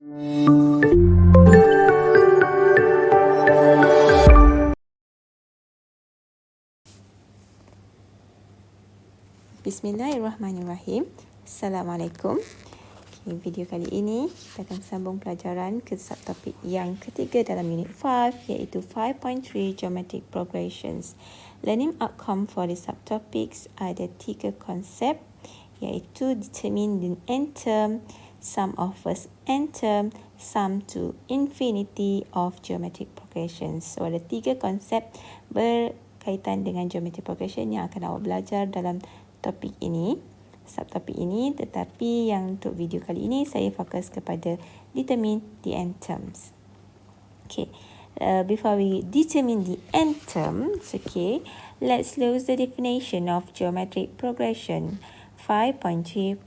Bismillahirrahmanirrahim. Assalamualaikum. Video kali ini kita akan sambung pelajaran ke subtopik yang ketiga dalam unit 5 iaitu 5.3 Geometric Progressions. Learning outcome for the subtopics ada 3 konsep iaitu determine the end term, sum of first end term, sum to infinity of geometric progressions. So ada 3 konsep berkaitan dengan geometric progression yang akan awak belajar dalam topik ini, subtopik ini, tetapi yang untuk video kali ini saya fokus kepada determine the end terms. Before we determine the end terms, let's look the definition of geometric progression 5.3.1.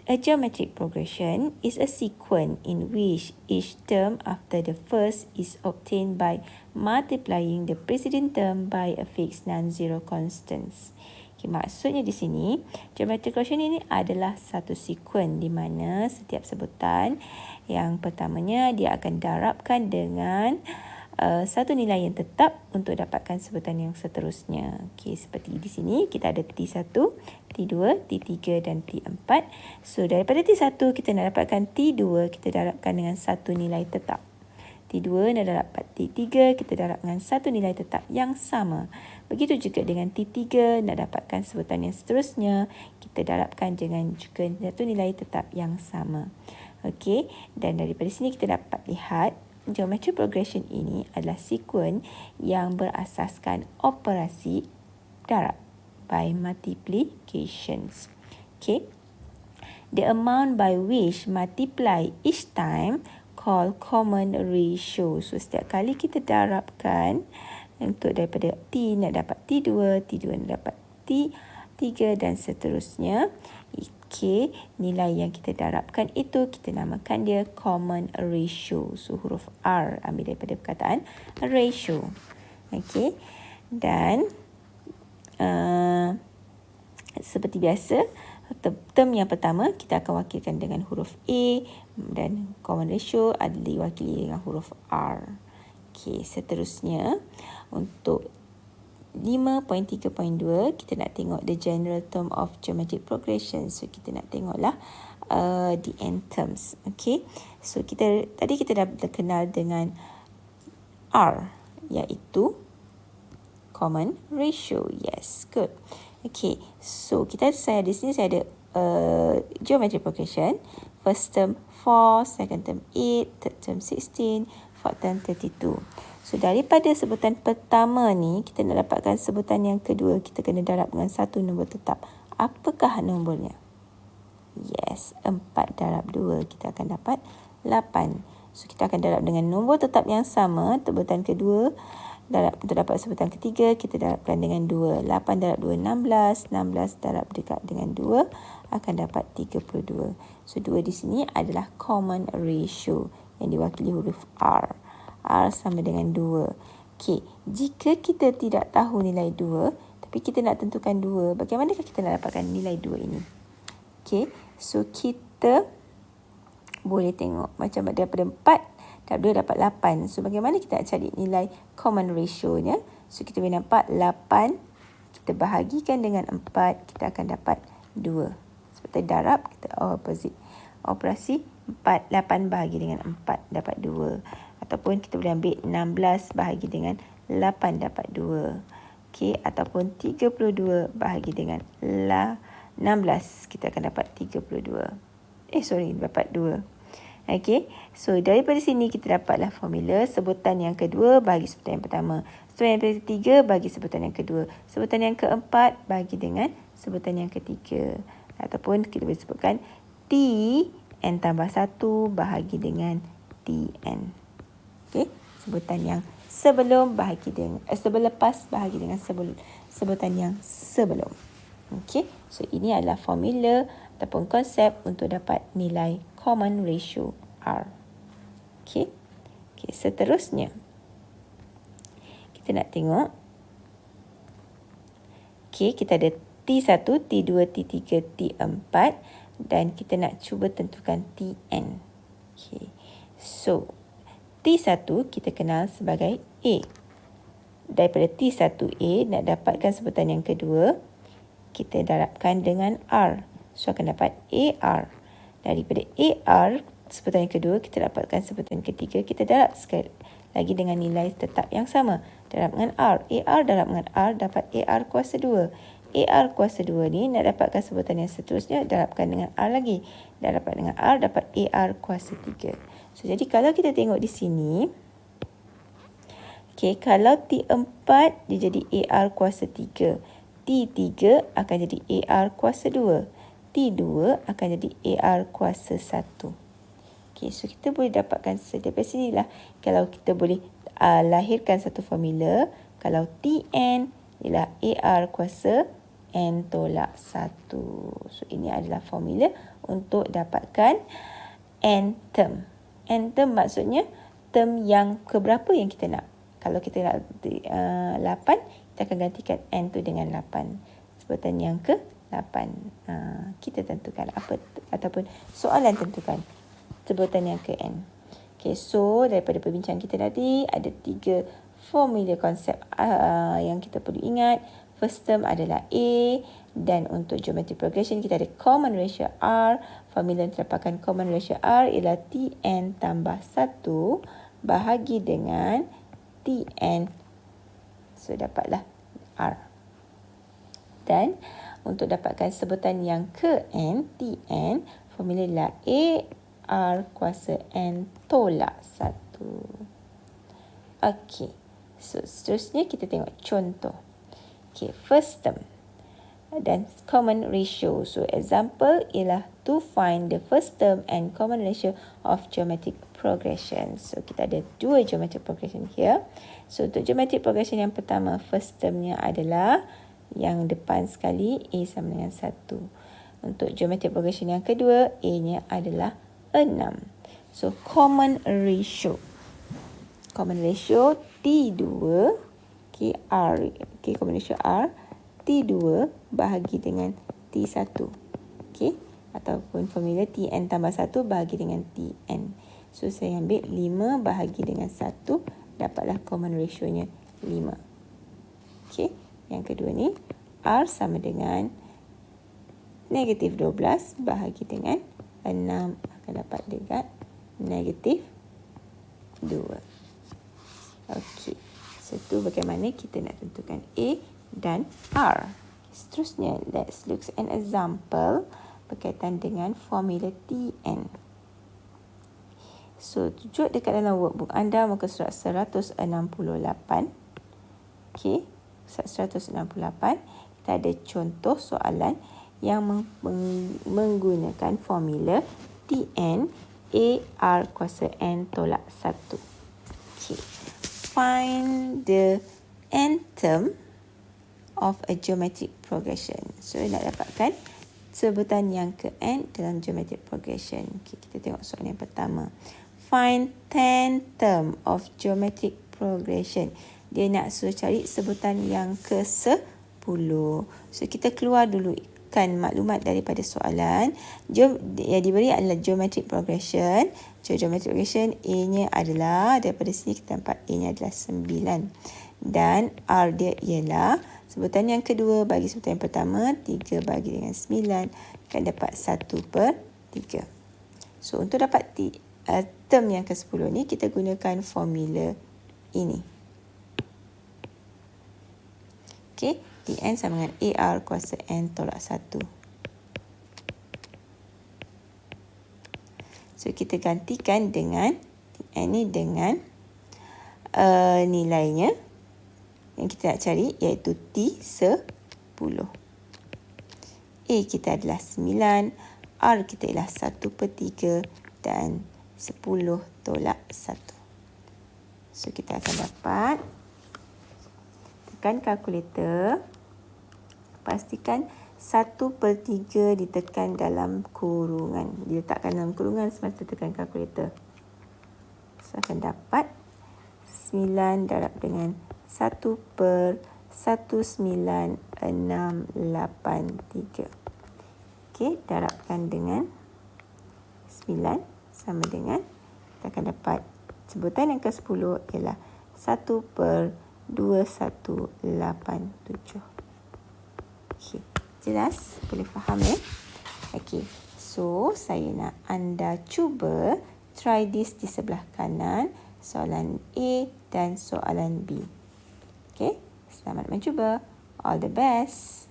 A geometric progression is a sequence in which each term after the first is obtained by multiplying the preceding term by a fixed non-zero constants. Maksudnya di sini, geometric progression ini adalah satu sequence di mana setiap sebutan yang pertamanya dia akan darabkan dengan satu nilai yang tetap untuk dapatkan sebutan yang seterusnya. Seperti di sini kita ada T1, T2, T3 dan T4. So daripada T1 kita nak dapatkan T2, kita darabkan dengan satu nilai tetap. T2 nak dapat T3, kita darab dengan satu nilai tetap yang sama. Begitu juga dengan T3 nak dapatkan sebutan yang seterusnya, kita darabkan dengan juga satu nilai tetap yang sama. Dan daripada sini kita dapat lihat geometric progression ini adalah sequence yang berasaskan operasi darab by multiplications. The amount by which multiply each time called common ratio. So setiap kali kita darabkan untuk daripada T nak dapat T2, T2 nak dapat T3 dan seterusnya. Nilai yang kita darabkan itu kita namakan dia common ratio. So huruf R ambil daripada perkataan ratio. Dan seperti biasa, term yang pertama kita akan wakilkan dengan huruf A dan common ratio adalah diwakili dengan huruf R. Seterusnya untuk 5.3.2 kita nak tengok the general term of geometric progression. So kita nak tengoklah the end terms. So tadi kita dah kenal dengan R iaitu common ratio. Yes, good. So saya di sini saya ada geometric progression. First term 4, second term 8, third term 16, fourth term 32. So daripada sebutan pertama ni kita nak dapatkan sebutan yang kedua, kita kena darab dengan satu nombor tetap. Apakah nombornya? Yes, 4 darab 2 kita akan dapat 8. So kita akan darab dengan nombor tetap yang sama, sebutan kedua. Untuk dapat sebutan ketiga kita darabkan dengan 2. 8 darab 2 16, 16 darab dekat dengan 2 akan dapat 32. So 2 di sini adalah common ratio yang diwakili huruf R. R sama dengan 2. Jika kita tidak tahu nilai 2, tapi kita nak tentukan 2, bagaimanakah kita nak dapatkan nilai 2 ini? So kita boleh tengok macam daripada 4 darab 2 dapat 8. So bagaimana kita nak cari nilai common ratio-nya? So kita boleh nampak 8 kita bahagikan dengan 4, kita akan dapat 2. Seperti darab, kita opposite. Operasi 8 bahagi dengan 4 dapat 2. Ataupun kita boleh ambil 16 bahagi dengan 8 dapat 2. Ataupun 32 bahagi dengan 16 kita akan dapat 32. Dapat 2. So daripada sini kita dapatlah formula sebutan yang kedua bagi sebutan yang pertama. Sebutan yang ketiga bagi sebutan yang kedua. Sebutan yang keempat bagi dengan sebutan yang ketiga. Ataupun kita boleh sebutkan T(n) tambah 1 bahagi dengan Tn. Sebutan yang sebelum bahagi dengan selepas bahagi dengan sebutan yang sebelum. So ini adalah formula ataupun konsep untuk dapat nilai common ratio R. Seterusnya kita nak tengok. Kita ada T1, T2, T3, T4. dan kita nak cuba tentukan Tn. Okay. So, T1 kita kenal sebagai A. Daripada T1A nak dapatkan sebutan yang kedua, kita darabkan dengan R. So, akan dapat AR. Daripada AR, sebutan yang kedua, kita dapatkan sebutan ketiga, kita darab sekali lagi dengan nilai tetap yang sama. Darab dengan R. AR darab dengan R dapat AR kuasa 2. AR kuasa 2 ni nak dapatkan sebutan yang seterusnya, darabkan dengan R lagi. Darabkan dengan R dapat AR kuasa 3. So, jadi kalau kita tengok di sini, okay, kalau T4 dia jadi AR kuasa 3. T3 akan jadi AR kuasa 2. T2 akan jadi AR kuasa 1. Okay, so kita boleh dapatkan daripada sinilah kalau kita boleh lahirkan satu formula. Kalau Tn ialah AR kuasa N tolak 1. So, ini adalah formula untuk dapatkan N term. N term maksudnya term yang keberapa yang kita nak. Kalau kita nak 8, kita akan gantikan N tu dengan 8. Sebutan yang ke-8. Kita tentukan apa ataupun soalan tentukan sebutan yang ke-N. Okay, so daripada perbincangan kita tadi, ada 3 formula konsep yang kita perlu ingat. First term adalah A, dan untuk geometric progression kita ada common ratio R. Formula yang terdapatkan common ratio R ialah Tn tambah 1 bahagi dengan Tn. So, dapatlah R. Dan untuk dapatkan sebutan yang ke-N, Tn, formula ialah A R kuasa N tolak 1. Okey. So, seterusnya kita tengok contoh. Okay, first term dan common ratio. So, example ialah to find the first term and common ratio of geometric progression. So, kita ada 2 geometric progression here. So, untuk geometric progression yang pertama, first termnya adalah yang depan sekali, A sama dengan 1. Untuk geometric progression yang kedua, A-nya adalah 6. So, common ratio. Common ratio T2, okay, R, okay, common ratio R, T2 bahagi dengan T1. Okay, ataupun formula Tn tambah 1 bahagi dengan Tn. So, saya ambil 5 bahagi dengan 1, dapatlah common ratio-nya 5. Okay, yang kedua ni, R sama dengan negatif 12 bahagi dengan 6 akan dapat dekat negatif 2. Okey. So, tu bagaimana kita nak tentukan A dan R. Seterusnya, let's look at an example berkaitan dengan formula Tn. So, tunjuk dekat dalam workbook anda muka surat 168. Okey, surat 168. Kita ada contoh soalan yang menggunakan formula Tn AR kuasa N tolak 1. Okay. Find the N term of a geometric progression. So, nak dapatkan sebutan yang ke-N dalam geometric progression. Okay, kita tengok soalan yang pertama. Find 10 term of geometric progression. Dia nak suruh cari sebutan yang ke-10. So, kita keluar dulu maklumat daripada soalan. Yang diberi adalah geometric progression. So, geometric progression A-nya adalah, daripada sini kita nampak A-nya adalah 9. Dan R dia ialah sebutan yang kedua bagi sebutan yang pertama, 3 bagi dengan 9 akan dapat 1/3. So, untuk dapat term yang ke-10 ni, kita gunakan formula ini. Okey, Tn sama dengan AR kuasa N tolak 1. So, kita gantikan dengan Tn ni dengan nilainya yang kita nak cari, iaitu T10. A kita adalah 9, R kita adalah 1/3 dan 10 tolak 1. So, kita akan dapat, tekan kalkulator, pastikan 1/3 ditekan dalam kurungan. Diletakkan dalam kurungan semasa tekan kalkulator. So, akan dapat 9 darab dengan 1/1983. Okey, darab tambahkan dengan 9 sama dengan, kita akan dapat sebutan yang ke-10 ialah 1/2187. Okey, jelas? Boleh faham ya? Okey, so saya nak anda cuba try this di sebelah kanan, soalan A dan soalan B. Okey, selamat mencuba. All the best.